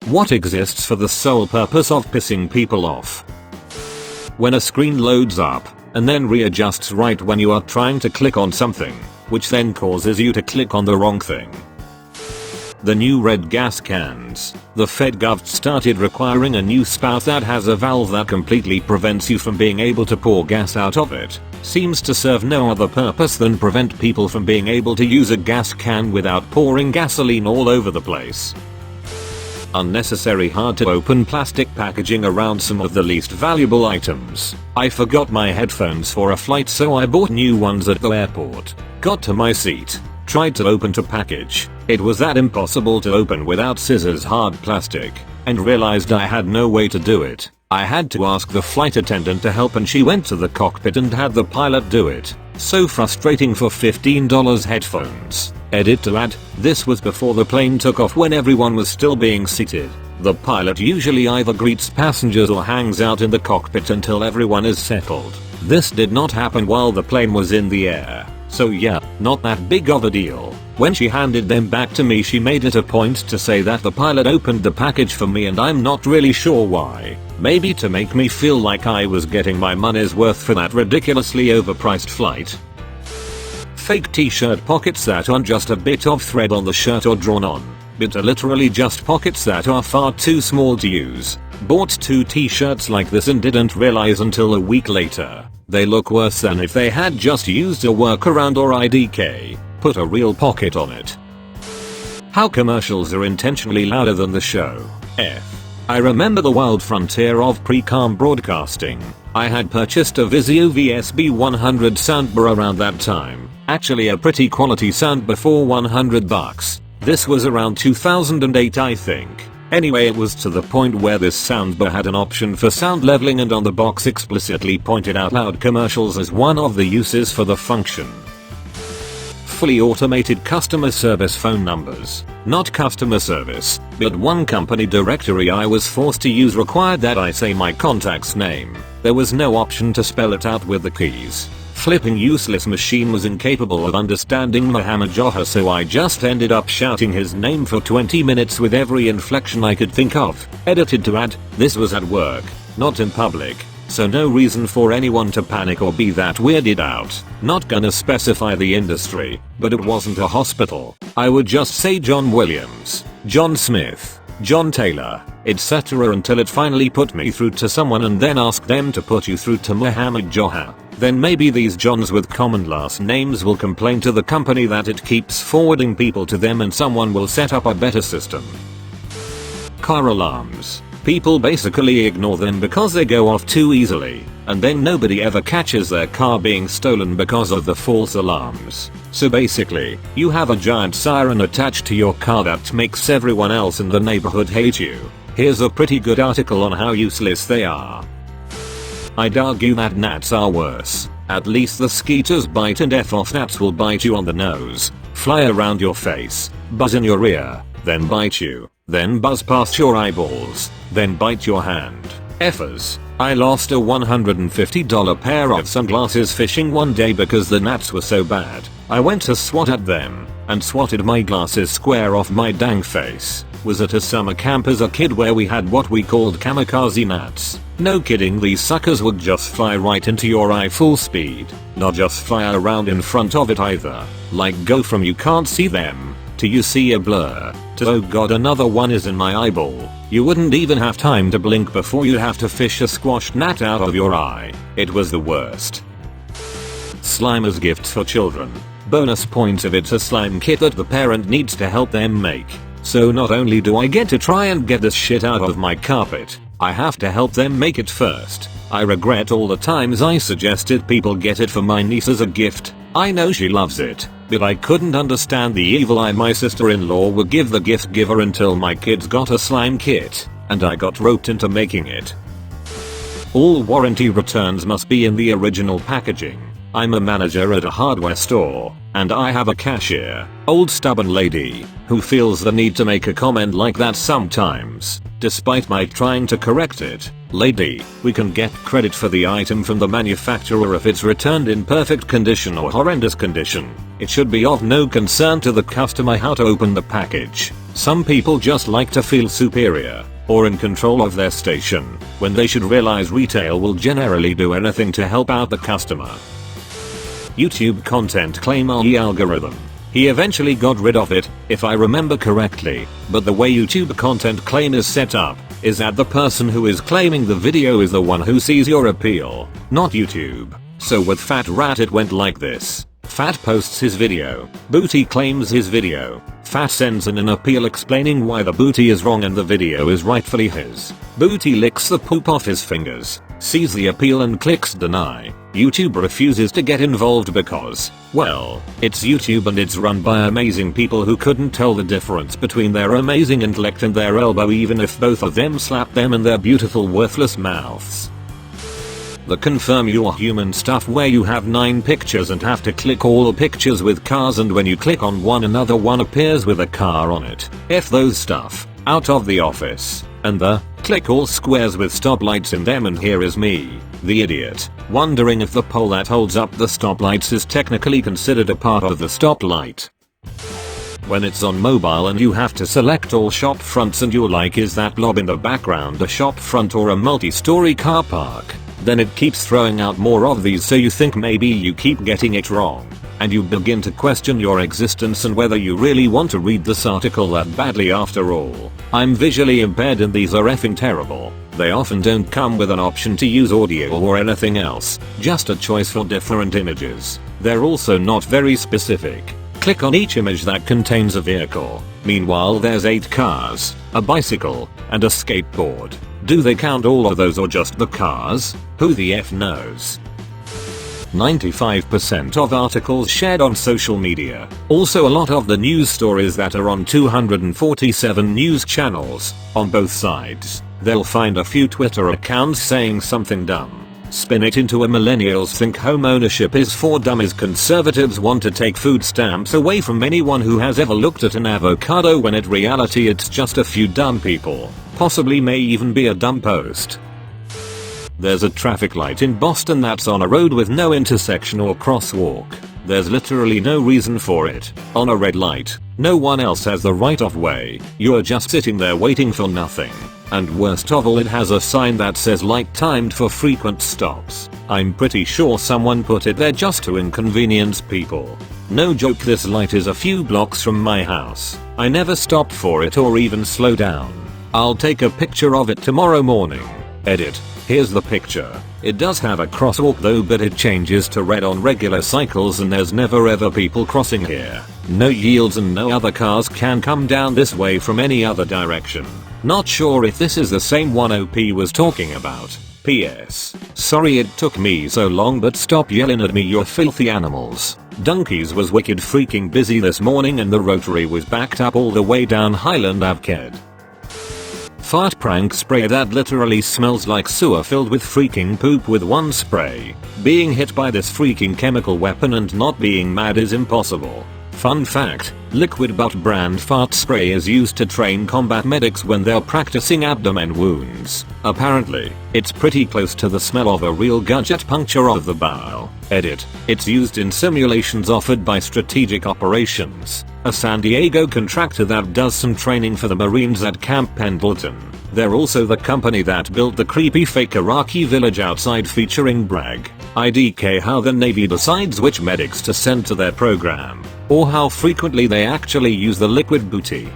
What exists for the sole purpose of pissing people off? When a screen loads up and then readjusts right when you are trying to click on something, which then causes you to click on the wrong thing. The new red gas cans. The FedGov started requiring a new spout that has a valve that completely prevents you from being able to pour gas out of it. Seems to serve no other purpose than prevent people from being able to use a gas can without pouring gasoline all over the place. Unnecessary hard to open plastic packaging around some of the least valuable items. I forgot my headphones for a flight, so I bought new ones at the airport. Got to my seat. Tried to open to package. It was that impossible to open without scissors, hard plastic, and realized I had no way to do it. I had to ask the flight attendant to help, and she went to the cockpit and had the pilot do it. So frustrating for $15 headphones. Edit to add, this was before the plane took off when everyone was still being seated. The pilot usually either greets passengers or hangs out in the cockpit until everyone is settled. This did not happen while the plane was in the air. So yeah, not that big of a deal. When she handed them back to me, she made it a point to say that the pilot opened the package for me, and I'm not really sure why. Maybe to make me feel like I was getting my money's worth for that ridiculously overpriced flight. Fake t-shirt pockets that aren't just a bit of thread on the shirt or drawn on, but are literally just pockets that are far too small to use. Bought 2 t-shirts like this and didn't realize until a week later. They look worse than if they had just used a workaround or IDK. Put a real pocket on it. How commercials are intentionally louder than the show. I remember the wild frontier of pre-com broadcasting. I had purchased a Vizio VSB100 soundbar around that time. Actually a pretty quality soundbar for $100. This was around 2008, I think. Anyway, it was to the point where this soundbar had an option for sound leveling, and on the box explicitly pointed out loud commercials as one of the uses for the function. Fully automated customer service phone numbers. Not customer service, but one company directory I was forced to use required that I say my contact's name. There was no option to spell it out with the keys. Flipping useless machine was incapable of understanding Muhammad Joha, so I just ended up shouting his name for 20 minutes with every inflection I could think of. Edited to add, this was at work, not in public, so no reason for anyone to panic or be that weirded out. Not gonna specify the industry, but it wasn't a hospital. I would just say John Williams, John Smith, John Taylor, etc. until it finally put me through to someone, and then ask them to put you through to Muhammad Joha. Then maybe these Johns with common last names will complain to the company that it keeps forwarding people to them, and someone will set up a better system. Car alarms. People basically ignore them because they go off too easily, and then nobody ever catches their car being stolen because of the false alarms. So basically, you have a giant siren attached to your car that makes everyone else in the neighborhood hate you. Here's a pretty good article on how useless they are. I'd argue that gnats are worse. At least the skeeters bite, and F-off gnats will bite you on the nose, fly around your face, buzz in your ear, then bite you, then buzz past your eyeballs, then bite your hand. Effers. I lost a $150 pair of sunglasses fishing one day because the gnats were so bad. I went to swat at them, and swatted my glasses square off my dang face. Was at a summer camp as a kid where we had what we called kamikaze gnats. No kidding, these suckers would just fly right into your eye full speed. Not just fly around in front of it either. Like go from you can't see them, to you see a blur, to oh god another one is in my eyeball. You wouldn't even have time to blink before you'd have to fish a squashed gnat out of your eye. It was the worst. Slime as gifts for children. Bonus points if it's a slime kit that the parent needs to help them make. So not only do I get to try and get this shit out of my carpet, I have to help them make it first. I regret all the times I suggested people get it for my niece as a gift. I know she loves it, but I couldn't understand the evil eye my sister-in-law would give the gift giver until my kids got a slime kit, and I got roped into making it. All warranty returns must be in the original packaging. I'm a manager at a hardware store, and I have a cashier, old stubborn lady, who feels the need to make a comment like that sometimes, despite my trying to correct it. Lady, we can get credit for the item from the manufacturer if it's returned in perfect condition or horrendous condition. It should be of no concern to the customer how to open the package. Some people just like to feel superior, or in control of their station, when they should realize retail will generally do anything to help out the customer. YouTube content claim algorithm. He eventually got rid of it, if I remember correctly, but the way YouTube content claim is set up, is that the person who is claiming the video is the one who sees your appeal, not YouTube. So with Fat Rat it went like this. Fat posts his video, Booty claims his video, Fat sends in an appeal explaining why the booty is wrong and the video is rightfully his. Booty licks the poop off his fingers, sees the appeal and clicks deny. YouTube refuses to get involved because, well, it's YouTube and it's run by amazing people who couldn't tell the difference between their amazing intellect and their elbow even if both of them slapped them in their beautiful worthless mouths. The confirm you're human stuff where you have 9 pictures and have to click all pictures with cars and when you click on one another one appears with a car on it. F those stuff. Out of the office. And the click all squares with stoplights in them and here is me, the idiot, wondering if the pole that holds up the stoplights is technically considered a part of the stoplight. When it's on mobile and you have to select all shop fronts and you're like, is that blob in the background a shop front or a multi-story car park? Then it keeps throwing out more of these so you think maybe you keep getting it wrong. And you begin to question your existence and whether you really want to read this article that badly after all. I'm visually impaired and these are effing terrible. They often don't come with an option to use audio or anything else, just a choice for different images. They're also not very specific. Click on each image that contains a vehicle. Meanwhile there's 8 cars, a bicycle, and a skateboard. Do they count all of those or just the cars? Who the F knows? 95% of articles shared on social media. Also a lot of the news stories that are on 247 news channels, on both sides. They'll find a few Twitter accounts saying something dumb. Spin it into a millennials think home ownership is for dummies, conservatives want to take food stamps away from anyone who has ever looked at an avocado when in reality it's just a few dumb people. Possibly may even be a dumb post. There's a traffic light in Boston that's on a road with no intersection or crosswalk. There's literally no reason for it. On a red light, no one else has the right of way. You're just sitting there waiting for nothing. And worst of all, it has a sign that says light timed for frequent stops. I'm pretty sure someone put it there just to inconvenience people. No joke, this light is a few blocks from my house. I never stopped for it or even slow down. I'll take a picture of it tomorrow morning. Edit. Here's the picture. It does have a crosswalk though, but it changes to red on regular cycles and there's never ever people crossing here. No yields and no other cars can come down this way from any other direction. Not sure if this is the same one OP was talking about. PS. Sorry it took me so long, but stop yelling at me, you filthy animals. Dunkies was wicked freaking busy this morning and the rotary was backed up all the way down Highland Ave. Fart prank spray that literally smells like sewer filled with freaking poop with one spray. Being hit by this freaking chemical weapon and not being mad is impossible. Fun fact, Liquid Butt brand fart spray is used to train combat medics when they're practicing abdomen wounds. Apparently, it's pretty close to the smell of a real gadget puncture of the bowel. Edit. It's used in simulations offered by Strategic Operations, a San Diego contractor that does some training for the Marines at Camp Pendleton. They're also the company that built the creepy fake Iraqi village outside featuring Bragg. IDK how the Navy decides which medics to send to their program, or how frequently they actually use the liquid booty.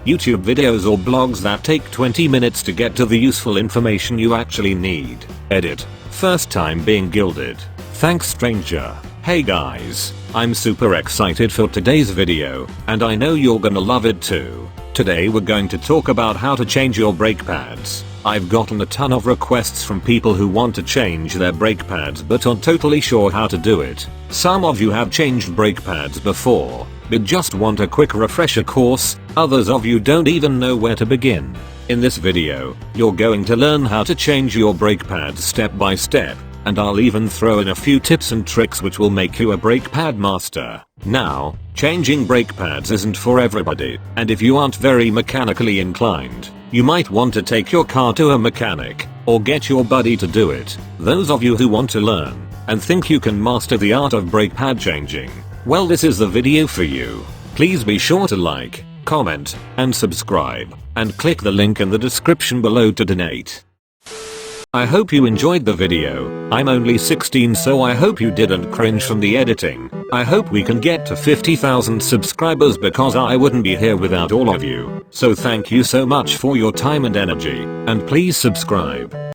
YouTube videos or blogs that take 20 minutes to get to the useful information you actually need. Edit. First time being gilded. Thanks stranger. Hey guys, I'm super excited for today's video, and I know you're gonna love it too. Today we're going to talk about how to change your brake pads. I've gotten a ton of requests from people who want to change their brake pads but aren't totally sure how to do it. Some of you have changed brake pads before, but just want a quick refresher course. Others of you don't even know where to begin. In this video, you're going to learn how to change your brake pads step by step. and I'll even throw in a few tips and tricks which will make you a brake pad master. Now, changing brake pads isn't for everybody, and if you aren't very mechanically inclined, you might want to take your car to a mechanic, or get your buddy to do it. Those of you who want to learn, and think you can master the art of brake pad changing, well, this is the video for you. Please be sure to like, comment, and subscribe, and click the link in the description below to donate. I hope you enjoyed the video. I'm only 16, so I hope you didn't cringe from the editing. I hope we can get to 50,000 subscribers because I wouldn't be here without all of you. So thank you so much for your time and energy, and please subscribe.